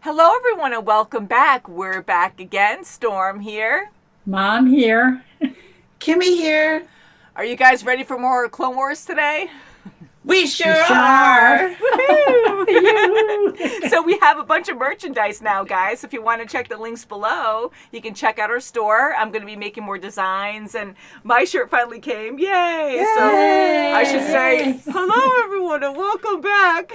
Hello, everyone, and welcome back. We're back again. Storm here. Mom here. Kimmy here. Are you guys ready for more Clone Wars today? We sure are. Woohoo! So we have a bunch of merchandise now, guys. If you want to check the links below, you can check out our store. I'm going to be making more designs, and my shirt finally came. Yay! Yay! So I should say, hello, everyone, and welcome back.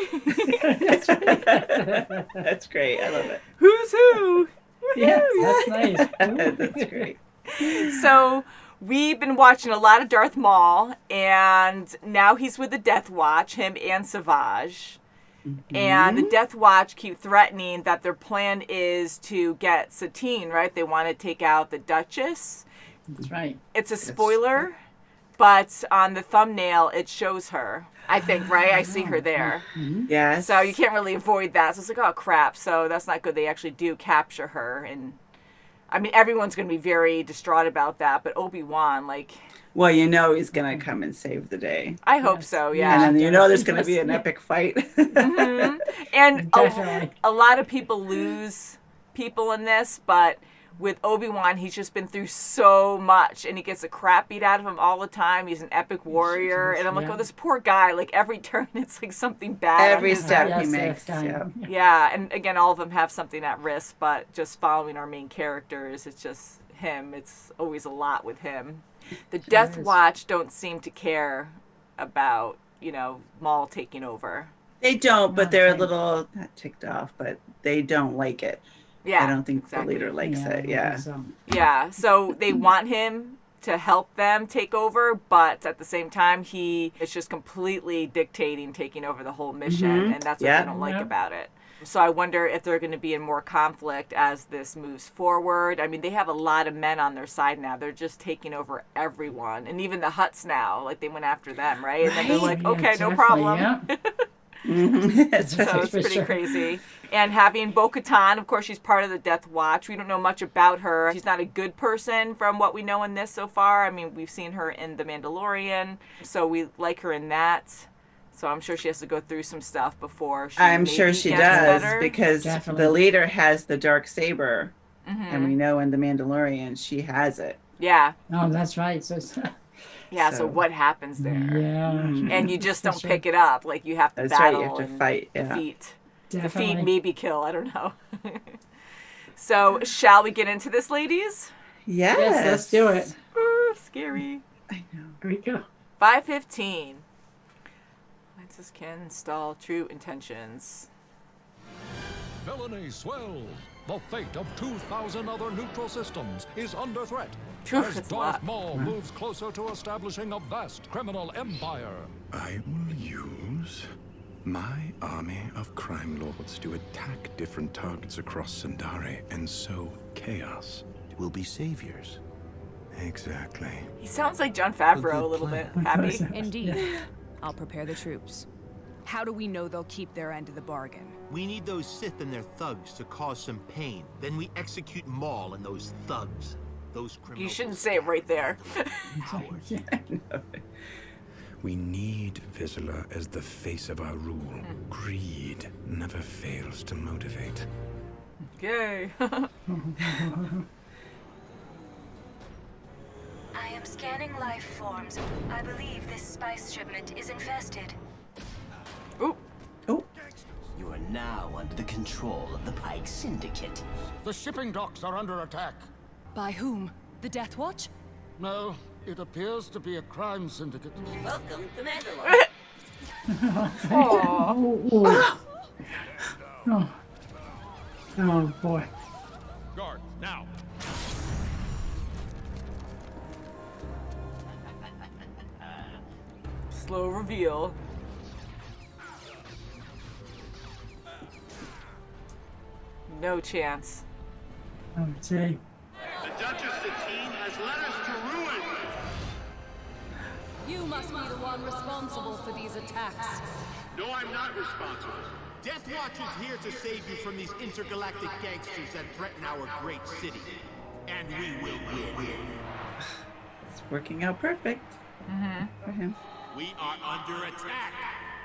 That's great. I love it. Who's who? Yeah, that's nice. That's great. So we've been watching a lot of Darth Maul, and now he's with the Death Watch, him and Savage. Mm-hmm. And the Death Watch keep threatening that their plan is to get Satine, right? They want to take out the Duchess. That's right. It's a spoiler, but on the thumbnail, it shows her. I think, right? I see her there. Mm-hmm. Yes. So you can't really avoid that. So it's like, oh, crap. So that's not good. They actually do capture her, and I mean, everyone's going to be very distraught about that, but Obi-Wan, like... Well, you know he's going to come and save the day. I hope so, yeah. And then you know there's going to be an epic fight. Mm-hmm. And a lot of people lose people in this, but with Obi-Wan, he's just been through so much, and he gets the crap beat out of him all the time. He's an epic warrior, and I'm like, oh, this poor guy, like, every turn it's like something bad. Every step he makes, yeah, and again, all of them have something at risk, but just following our main characters, it's just him. It's always a lot with him. The Death Watch don't seem to care about, you know, Maul taking over. They don't, but they're a little, not ticked off, but they don't like it. Yeah, I don't think the leader likes it. Yeah. Yeah, so they want him to help them take over, but at the same time, he is just completely dictating, taking over the whole mission, and that's what they don't like about it. So I wonder if they're going to be in more conflict as this moves forward. I mean, they have a lot of men on their side now. They're just taking over everyone, and even the Hutts now. Like, they went after them, right? And then they're like, okay, no problem. Yeah. So it's pretty crazy. And having Bo-Katan, of course, she's part of the Death Watch. We don't know much about her. She's not a good person from what we know in this so far. I mean, we've seen her in The Mandalorian, so we like her in that. So I'm sure she has to go through some stuff before she I'm sure she does, better. because the leader has the dark saber, and we know in The Mandalorian she has it. Yeah. Oh, that's right. So so what happens there? Yeah. And you just don't pick it up. Like, you have to That's battle right, you have to fight. defeat. Definitely. Defeat, maybe kill. I don't know. So, shall we get into this, ladies? Yes. Let's do it. Ooh, scary. I know. Here we go. 5:15. Lances can install true intentions. Villainy swells. The fate of 2,000 other neutral systems is under threat as Darth Maul moves closer to establishing a vast criminal empire. I will use my army of crime lords to attack different targets across Sundari and sow chaos. We'll be saviors. Exactly. He sounds like Jon Favreau a little bit. Happy. Indeed. I'll prepare the troops. How do we know they'll keep their end of the bargain? We need those Sith and their thugs to cause some pain. Then we execute Maul and those thugs. Those criminals. You shouldn't say it right there. Cowards. We need Vizsla as the face of our rule. Greed never fails to motivate. Okay. I am scanning life forms. I believe this spice shipment is infested. Ooh. Oh. You are now under the control of the Pike Syndicate. The shipping docks are under attack. By whom? The Death Watch? No, it appears to be a crime syndicate. Welcome to Mandalorian. Oh, boy. Guard, now. Slow reveal. No chance. Okay. The Duchess Satine has led us to ruin. You must be the one responsible for these attacks. No, I'm not responsible. Death Watch is here to save you from these intergalactic gangsters that threaten our great city. And we will win. It's working out perfect for him. We are under attack.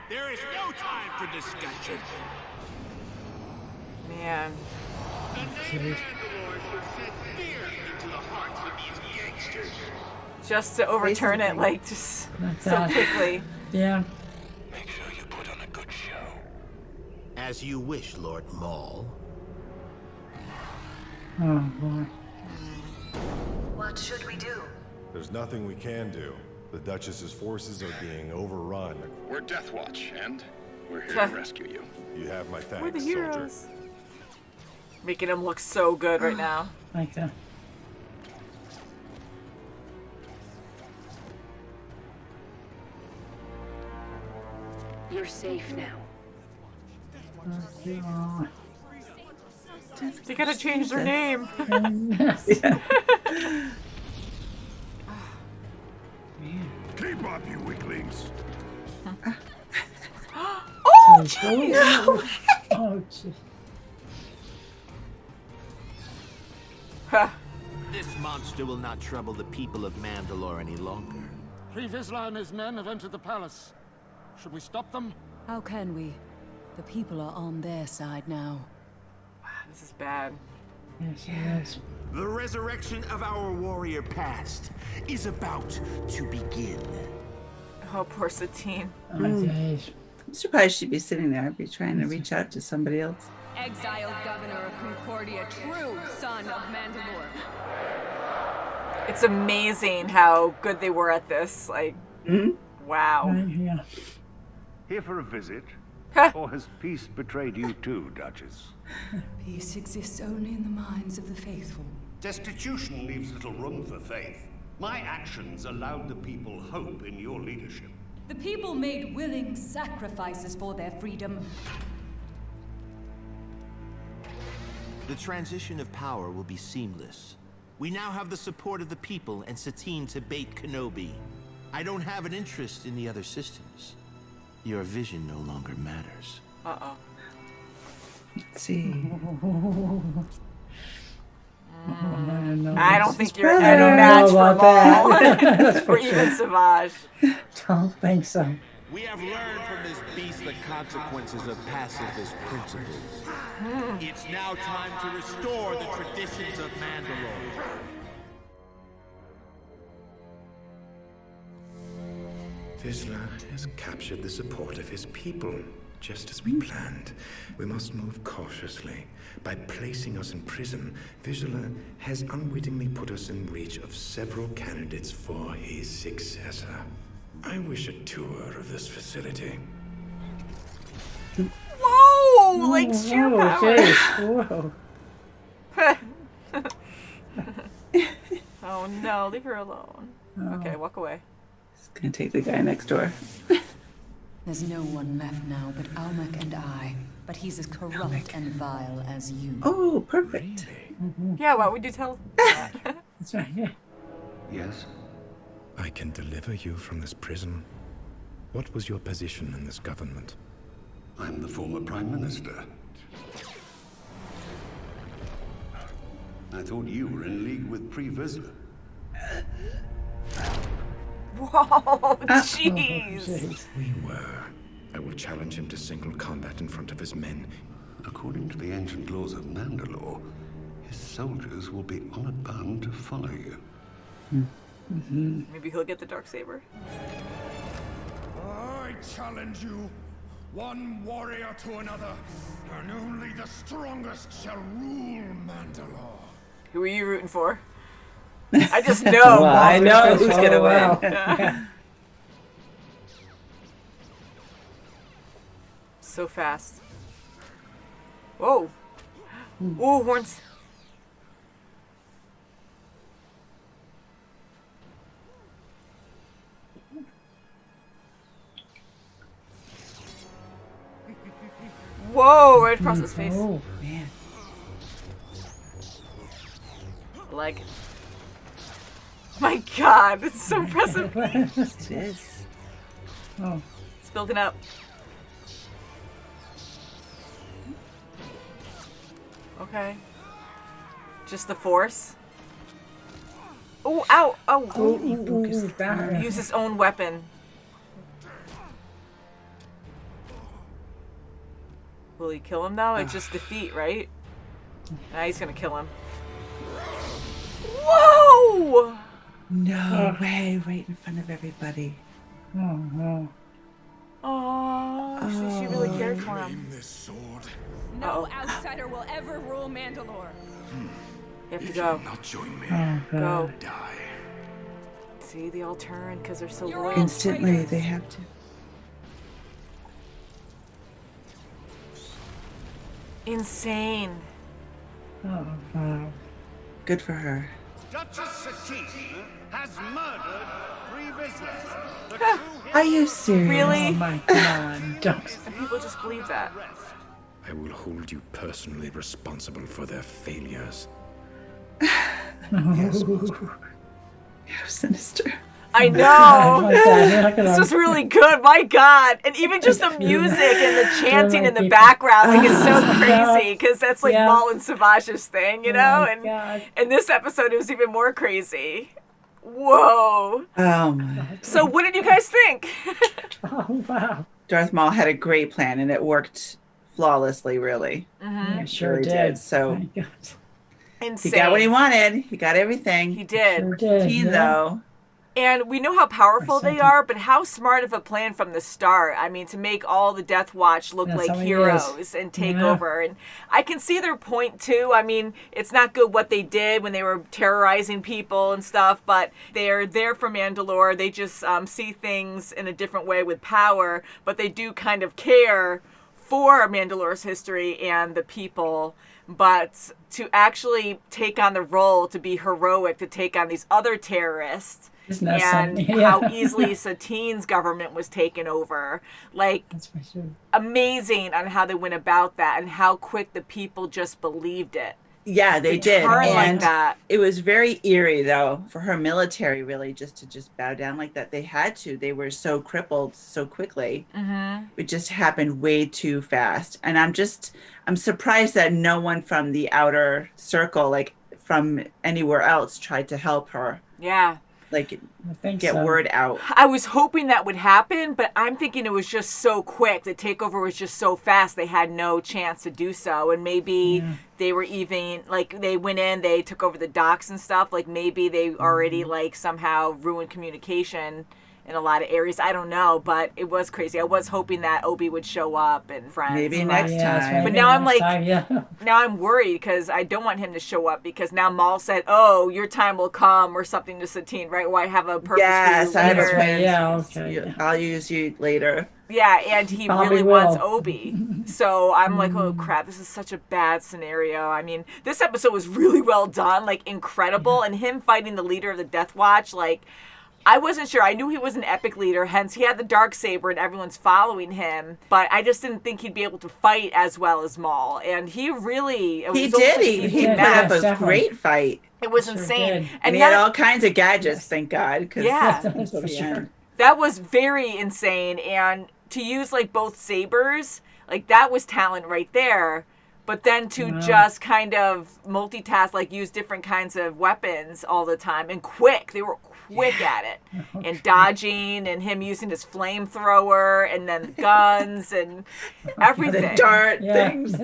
There is no time for discussion. Man. jeez. Just to overturn it, like, just so quickly. Yeah. Make sure you put on a good show. As you wish, Lord Maul. Oh, boy. What should we do? There's nothing we can do. The Duchess's forces are being overrun. We're Death Watch, and we're here to rescue you. You have my thanks, We're the heroes. soldier. Making him look so good right now. Like that. You're safe now. Oh, They gotta change their name. Keep up, you weaklings. Oh, jeez! oh, jeez. This monster will not trouble the people of Mandalore any longer. Pre Vizsla and his men have entered the palace. Should we stop them? How can we? The people are on their side now. This is bad. Yes, yes. The resurrection of our warrior past is about to begin. Oh, poor Satine. Oh, jeez. I'm surprised she'd be sitting there. I'd be trying to reach out to somebody else. Exiled governor of Concordia, true son of Mandalore. It's amazing how good they were at this. Like, wow. Right here. Here for a visit? Or has peace betrayed you too, Duchess? Peace exists only in the minds of the faithful. Destitution leaves little room for faith. My actions allowed the people hope in your leadership. The people made willing sacrifices for their freedom. The transition of power will be seamless. We now have the support of the people and Satine to bait Kenobi. I don't have an interest in the other systems. Your vision no longer matters. Uh-oh. Let's see. I don't think you're any match for Maul. Or even Savage. Don't think so. We have learned from this beast the consequences of pacifist principles. It's now time to restore the traditions of Mandalore. Vizsla has captured the support of his people, just as we planned. We must move cautiously. By placing us in prison, Vizsla has unwittingly put us in reach of several candidates for his successor. I wish a tour of this facility. Whoa! Like sheer power. Whoa. Oh no, leave her alone. Oh. Okay, walk away. Just gonna take the guy next door. There's no one left now but Almec and I. But he's as corrupt and vile as you. Oh, perfect. Yeah, why would you tell that? That's right, yeah. Yes? I can deliver you from this prison. What was your position in this government? I'm the former Prime Minister. I thought you were in league with Pre Vizsla. Whoa, jeez. We were. I will challenge him to single combat in front of his men. According to the ancient laws of Mandalore, his soldiers will be honor-bound to follow you. Maybe he'll get the dark saber. I challenge you, one warrior to another, and only the strongest shall rule Mandalore. Who are you rooting for? I just know. Well, I know who's gonna win. Yeah. So fast. Whoa. Ooh, horns. Whoa, right across his face. Oh, man. Leg. My god, it's so impressive. It is. Oh. It's building up. Okay. Just the force. Oh, ow! Oh! Use his own weapon. Will he kill him though? It's just defeat, right? Now he's gonna kill him. Whoa! No way, right in front of everybody. Oh, no. Oh, she really cared for him. This sword. No outsider will ever rule Mandalore. You have to go. Not join me. Go. Die. See, they all turn because they're so loyal. Instantly, they have to. Insane. Oh, wow. Good for her. Duchess Satine has murdered Pre Vizsla. Are you serious? Really? Oh my God. Don't. And people just believe that. I will hold you personally responsible for their failures. Yes, how sinister. I know. Look at This him. was really good. My God. And even just the music and the chanting in the background, like, it's so crazy because that's like Maul and Savage's thing, you know? And in this episode, it was even more crazy. Whoa. Oh my. So what did you guys think? Oh, wow. Darth Maul had a great plan, and it worked flawlessly, really. Yeah, sure Really did. So My God. Insane. he got what he wanted. He got everything. He did. Sure did. Satine, Yeah. though. And we know how powerful they are, but how smart of a plan from the start. I mean, to make all the Death Watch look like heroes and take over. And I can see their point, too. I mean, it's not good what they did when they were terrorizing people and stuff, but they're there for Mandalore. They just see things in a different way with power, but they do kind of care for Mandalore's history and the people. But to actually take on the role, to be heroic, to take on these other terrorists, and how easily Satine's government was taken over. Like, amazing on how they went about that and how quick the people just believed it. Yeah, they did. Turn And like that. it was very eerie, though, for her military, really, to bow down like that. They had to. They were so crippled so quickly. It just happened way too fast. And I'm surprised that no one from the outer circle, like from anywhere else, tried to help her. Yeah. Like, get word out. I was hoping that would happen, but I'm thinking it was just so quick. The takeover was just so fast. They had no chance to do so. And maybe they were even, like, they went in, they took over the docks and stuff. Like, maybe they already, like, somehow ruined communication in a lot of areas. I don't know, but it was crazy. I was hoping that Obi would show up and friends. Maybe next time. But now I'm like, now I'm worried because I don't want him to show up because now Maul said, "Oh, your time will come" or something to Satine, right? Well, I have a purpose Yes, for you I have a later. plan. Yeah, okay. I'll use you later. Yeah, and he Probably really will. wants Obi. So I'm like, oh crap, this is such a bad scenario. I mean, this episode was really well done, like incredible. And him fighting the leader of the Death Watch, like, I wasn't sure. I knew he was an epic leader, hence he had the dark saber and everyone's following him. But I just didn't think he'd be able to fight as well as Maul. And he really... He did. He put up a great fight. It was insane. And he had all kinds of gadgets, thank God. Yeah. For sure. That was very insane. And to use, like, both sabers, like, that was talent right there. But then to just kind of multitask, like use different kinds of weapons all the time and quick. They were quick at it. And dodging and him using his flamethrower and then guns and everything. The dart things.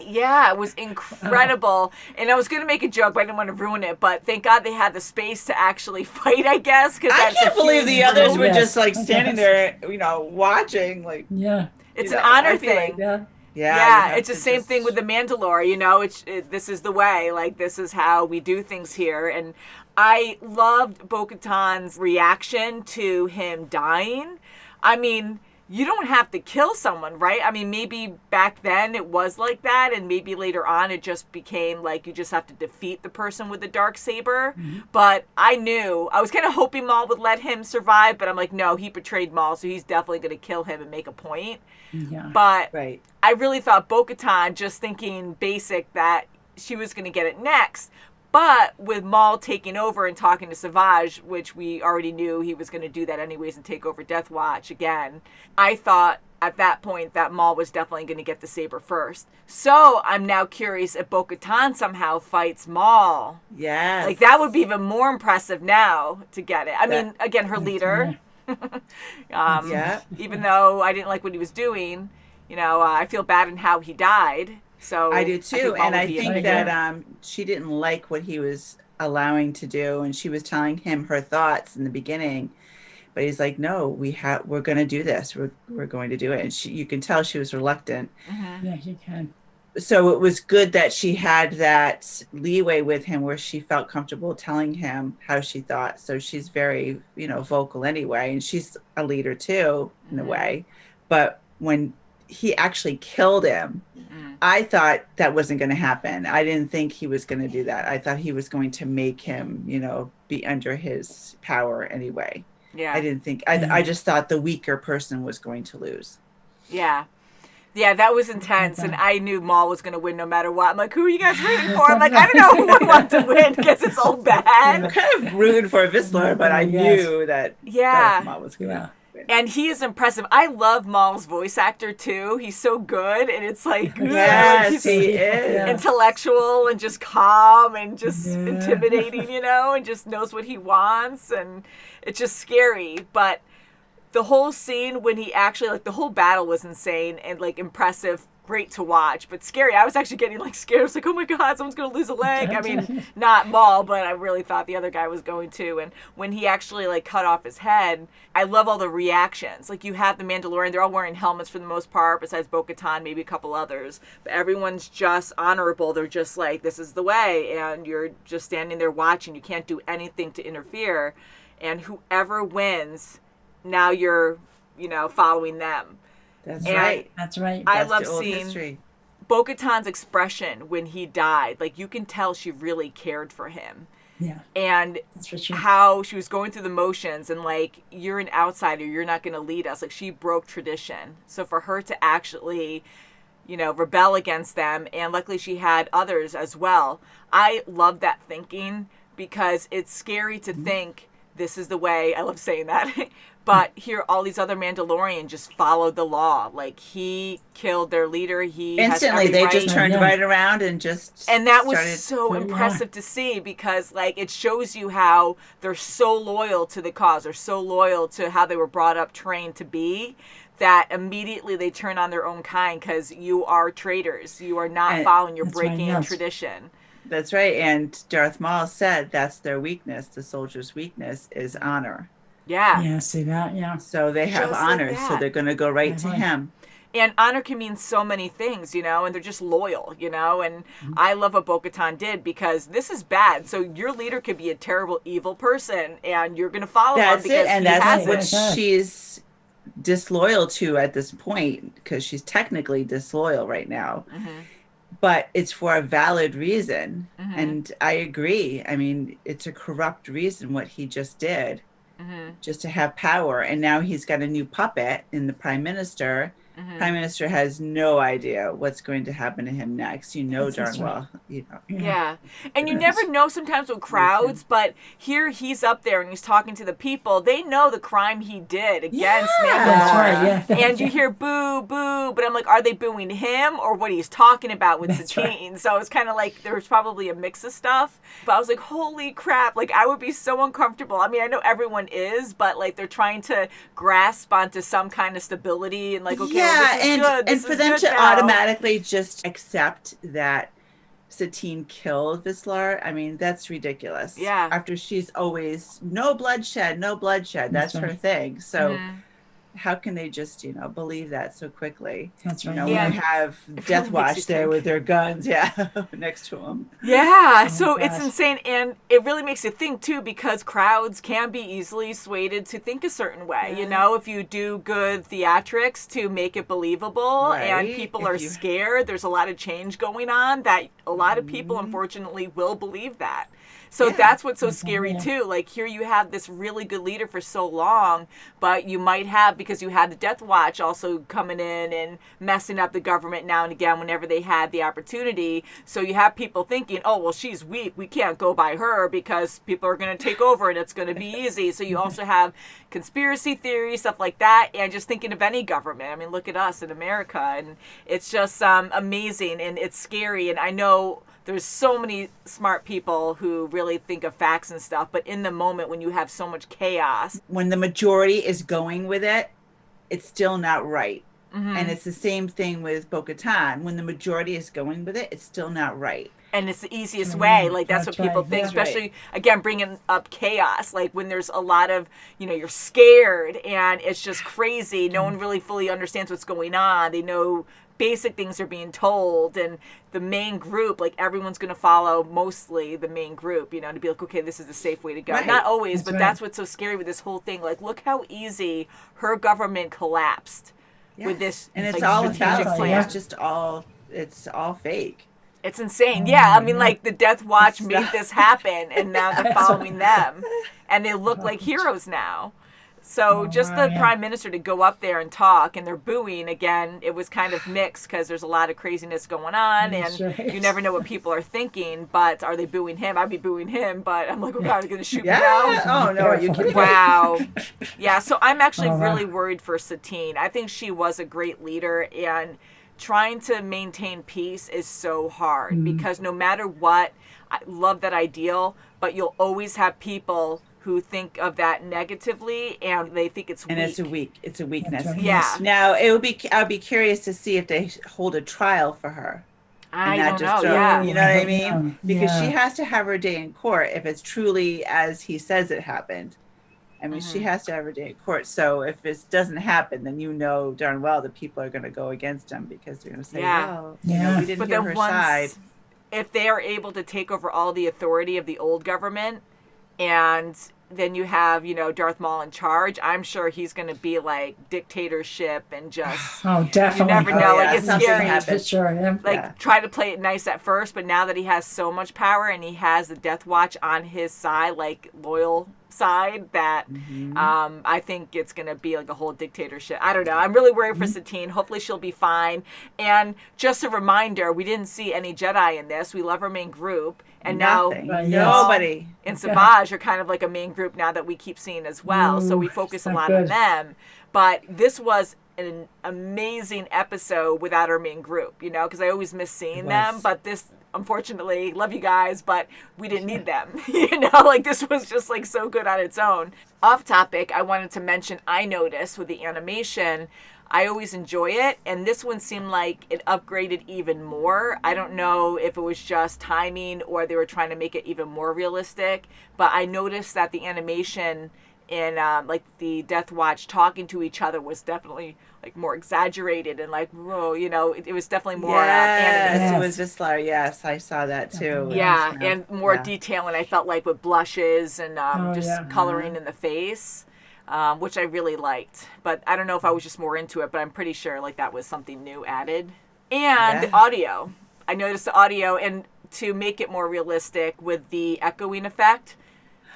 Yeah, it was incredible. And I was going to make a joke, but I didn't want to ruin it. But thank God they had the space to actually fight, I guess. I can't believe the others were just like standing there, you know, watching. Like, it's an honor thing. Yeah, it's the same thing with the Mandalore, you know, this is the way, like, this is how we do things here. And I loved Bo-Katan's reaction to him dying. I mean, you don't have to kill someone, right? I mean, maybe back then it was like that, and maybe later on it just became like you just have to defeat the person with the dark saber. But I knew, I was kind of hoping Maul would let him survive, but I'm like, no, he betrayed Maul, so he's definitely going to kill him and make a point. But I really thought Bo-Katan, just thinking basic, that she was going to get it next. But with Maul taking over and talking to Savage, which we already knew he was going to do that anyways and take over Death Watch again, I thought at that point that Maul was definitely going to get the saber first. So I'm now curious if Bo-Katan somehow fights Maul. Yes. Like, that would be even more impressive now to get it. I mean, again, her leader. Even though I didn't like what he was doing, you know, I feel bad in how he died. So I do too, Maul and would I be think that she didn't like what he was allowing to do, and she was telling him her thoughts in the beginning, but he's like, "No, we're going to do this. We're going to do it." And you can tell she was reluctant. Yeah, you can. So it was good that she had that leeway with him where she felt comfortable telling him how she thought. So she's very, vocal anyway, and she's a leader too in a way. But when he actually killed him, I thought that wasn't going to happen. I didn't think he was going to do that. I thought he was going to make him, be under his power anyway. Yeah. I didn't think, I just thought the weaker person was going to lose. Yeah. Yeah, that was intense, and I knew Maul was going to win no matter what. I'm like, who are you guys rooting for? I'm like, I don't know who I want to win because it's all bad. I'm kind of rooting for Vizsla, but I knew that Maul was going to win. And he is impressive. I love Maul's voice actor, too. He's so good, and it's like, yes, he is. Intellectual and just calm and just intimidating, and just knows what he wants, and it's just scary, but the whole scene when he actually, the whole battle was insane and, impressive, great to watch, but scary. I was actually getting, scared. I was like, oh my God, someone's going to lose a leg. I mean, not Maul, but I really thought the other guy was going to. And when he actually, cut off his head, I love all the reactions. You have the Mandalorian, they're all wearing helmets for the most part, besides Bo-Katan, maybe a couple others. But everyone's just honorable. They're just like, this is the way. And you're just standing there watching. You can't do anything to interfere. And whoever wins, now you're, following them. That's right. That's right. I love seeing Bo-Katan's expression when he died. You can tell she really cared for him. Yeah. And how she was going through the motions and you're an outsider, you're not going to lead us. She broke tradition. So for her to actually, rebel against them, and luckily she had others as well. I love that thinking because it's scary to think this is the way. I love saying that. But here, all these other Mandalorians just followed the law. He killed their leader. He instantly they just turned right around and that was so impressive to see because it shows you how they're so loyal to the cause. They're so loyal to how they were brought up, trained to be, that immediately they turn on their own kind because you are traitors. You are not following. You're breaking tradition. That's right. And Darth Maul said that's their weakness. The soldier's weakness is honor. Yeah. Yeah, see that? Yeah. So they have honor, so they're going to go right to him. And honor can mean so many things, and they're just loyal, and I love what Bo-Katan did because this is bad. So your leader could be a terrible, evil person, and you're going to follow him because and that's what she's disloyal to at this point because she's technically disloyal right now. But it's for a valid reason. And I agree. I mean, it's a corrupt reason what he just did. Just to have power, and now he's got a new puppet in the Prime Minister. Prime Minister has no idea what's going to happen to him next. Darn well. Yeah, and you never know sometimes with crowds, but here he's up there and he's talking to the people. They know the crime he did against Mandalorian, and you hear boo, boo. But I'm like, are they booing him or what he's talking about with Satine? So it's kind of there's probably a mix of stuff. But I was like, holy crap! I would be so uncomfortable. I mean, I know everyone is, but they're trying to grasp onto some kind of stability and okay. Yeah, and for them to automatically just accept that Satine killed Vizsla, I mean, that's ridiculous. Yeah. After she's always, no bloodshed. That's her thing. So how can they just, believe that so quickly? That's right. When you have Death Watch there with their guns, next to them. Yeah, so it's insane. And it really makes you think, too, because crowds can be easily swayed to think a certain way. If you do good theatrics to make it believable and people are scared, there's a lot of change going on that a lot of people, unfortunately, will believe that. So that's what's so scary, too. Here you have this really good leader for so long, but you might have, because you had the Death Watch also coming in and messing up the government now and again whenever they had the opportunity. So you have people thinking, oh, well, she's weak. We can't go by her because people are going to take over and it's going to be easy. So you also have conspiracy theories, stuff like that, and just thinking of any government. I mean, look at us in America, and it's just amazing, and it's scary. And I know there's so many smart people who really think of facts and stuff, but in the moment when you have so much chaos. When the majority is going with it, it's still not right. And it's the same thing with Bo-Katan. When the majority is going with it, it's still not right. And it's the easiest way. Like, that's what people think, especially, again, bringing up chaos. Like, when there's a lot of, you're scared and it's just crazy. No one really fully understands what's going on. They know basic things are being told. And the main group, like, everyone's going to follow mostly the main group, to be like, okay, this is the safe way to go. Right. Not always, but that's what's so scary with this whole thing. Like, look how easy her government collapsed with this. And it's all a fallacy. It's just it's all fake. It's insane. Yeah, I mean, like, the Death Watch made this happen, and now they're following them. And they look like heroes now. So just the Prime Minister to go up there and talk, and they're booing, again, it was kind of mixed because there's a lot of craziness going on, and you never know what people are thinking, but are they booing him? I'd be booing him, but I'm like, oh, God, they're going to shoot me now? Oh, no, are you kidding? Wow. Yeah, so I'm actually really worried for Satine. I think she was a great leader, and trying to maintain peace is so hard because no matter what, I love that ideal, but you'll always have people who think of that negatively and they think it's weak. And it's a weakness. Yeah. Now I'd be curious to see if they hold a trial for her. I don't know. Yeah. You know what I mean? Because she has to have her day in court if it's truly as he says it happened. I mean, she has to have her day in court. So if it doesn't happen, then darn well the people are going to go against him because they're going to say, well, we didn't hear her side. If they are able to take over all the authority of the old government, and then you have, Darth Maul in charge, I'm sure he's going to be like dictatorship and just... Oh, definitely. You never know. Like, it's scary. Sure, try to play it nice at first, but now that he has so much power and he has the Death Watch on his side, like, loyal side, that I think it's going to be like a whole dictatorship. I don't know. I'm really worried for Satine. Hopefully she'll be fine. And just a reminder, we didn't see any Jedi in this. We love our main group. And now nobody in Savage are kind of like a main group now that we keep seeing as well. So we focus a lot on them. But this was an amazing episode without our main group, because I always miss seeing them. But this, unfortunately, love you guys, but we didn't need them. Like, this was just like so good on its own. Off topic, I wanted to mention, I noticed with the animation, I always enjoy it, and this one seemed like it upgraded even more. I don't know if it was just timing or they were trying to make it even more realistic, but I noticed that the animation in like the Death Watch talking to each other was definitely like more exaggerated and like, whoa, it was definitely more animated. It was just like, yes, I saw that too. Yeah, and more detail, and I felt like with blushes and coloring in the face. Which I really liked, but I don't know if I was just more into it, but I'm pretty sure like that was something new added. And the audio, I noticed the audio, and to make it more realistic with the echoing effect.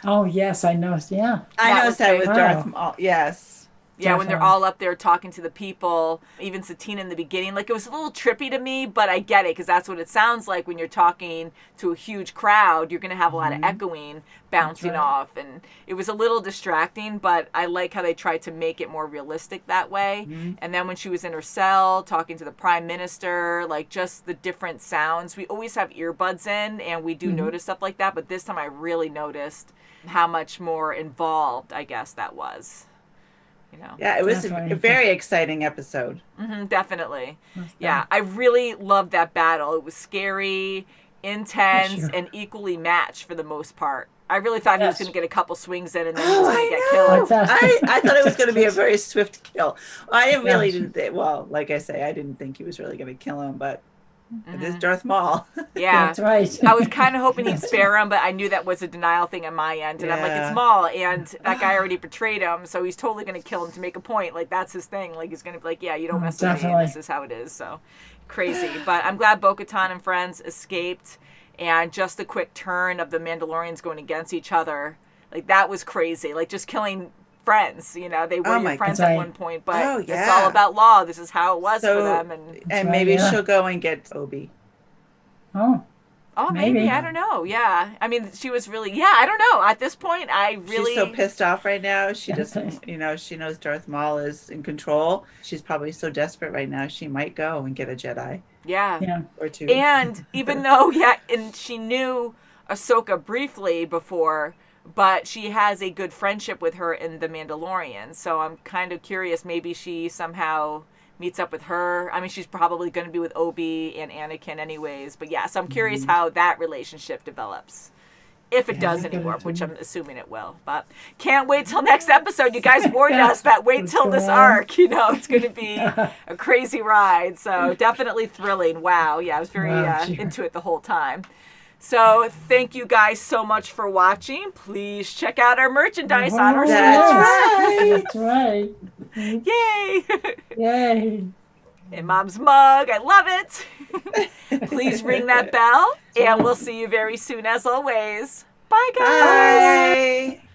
Oh yes, I noticed. Yeah, I noticed that with Darth Maul. Yes. Yeah, when they're all up there talking to the people, even Satine in the beginning, like, it was a little trippy to me, but I get it, because that's what it sounds like when you're talking to a huge crowd. You're going to have a lot of echoing bouncing off, and it was a little distracting, but I like how they tried to make it more realistic that way. And then when she was in her cell talking to the Prime Minister, like, just the different sounds. We always have earbuds in, and we do notice stuff like that, but this time I really noticed how much more involved, I guess, that was. Yeah, it was a very exciting episode. Definitely. Yeah, I really loved that battle. It was scary, intense, and equally matched for the most part. I really thought he was going to get a couple swings in and then he was going to get killed. I thought it was going to be a very swift kill. I didn't think, like I say, I didn't think he was really going to kill him, but it is Darth Maul. Yeah, that's right. I was kind of hoping he'd spare him, but I knew that was a denial thing on my end. And I'm like, it's Maul, and that guy already betrayed him, so he's totally going to kill him to make a point. Like, that's his thing. Like, he's going to be like, yeah, you don't mess with me, and this is how it is. So, crazy. But I'm glad Bo-Katan and friends escaped, and just the quick turn of the Mandalorians going against each other, like, that was crazy. Like, just killing friends, they were your friends at one point, but it's all about law. This is how it was for them, and maybe she'll go and get Obi. Maybe I don't know. Yeah, I mean, she was really I don't know. At this point, she's so pissed off right now. She doesn't, she knows Darth Maul is in control. She's probably so desperate right now. She might go and get a Jedi. Yeah. Or two. And even though and she knew Ahsoka briefly before, but she has a good friendship with her in The Mandalorian. So I'm kind of curious. Maybe she somehow meets up with her. I mean, she's probably going to be with Obi and Anakin anyways. But yeah, so I'm curious how that relationship develops. If it does anymore, which I'm assuming it will. But can't wait till next episode. You guys warned us that wait till this arc. You know, it's going to be a crazy ride. So definitely thrilling. Wow. Yeah, I was very into it the whole time. So thank you guys so much for watching. Please check out our merchandise on our site. That's right. Yay. Yay. And Mom's mug. I love it. Please ring that bell. And we'll see you very soon as always. Bye, guys. Bye.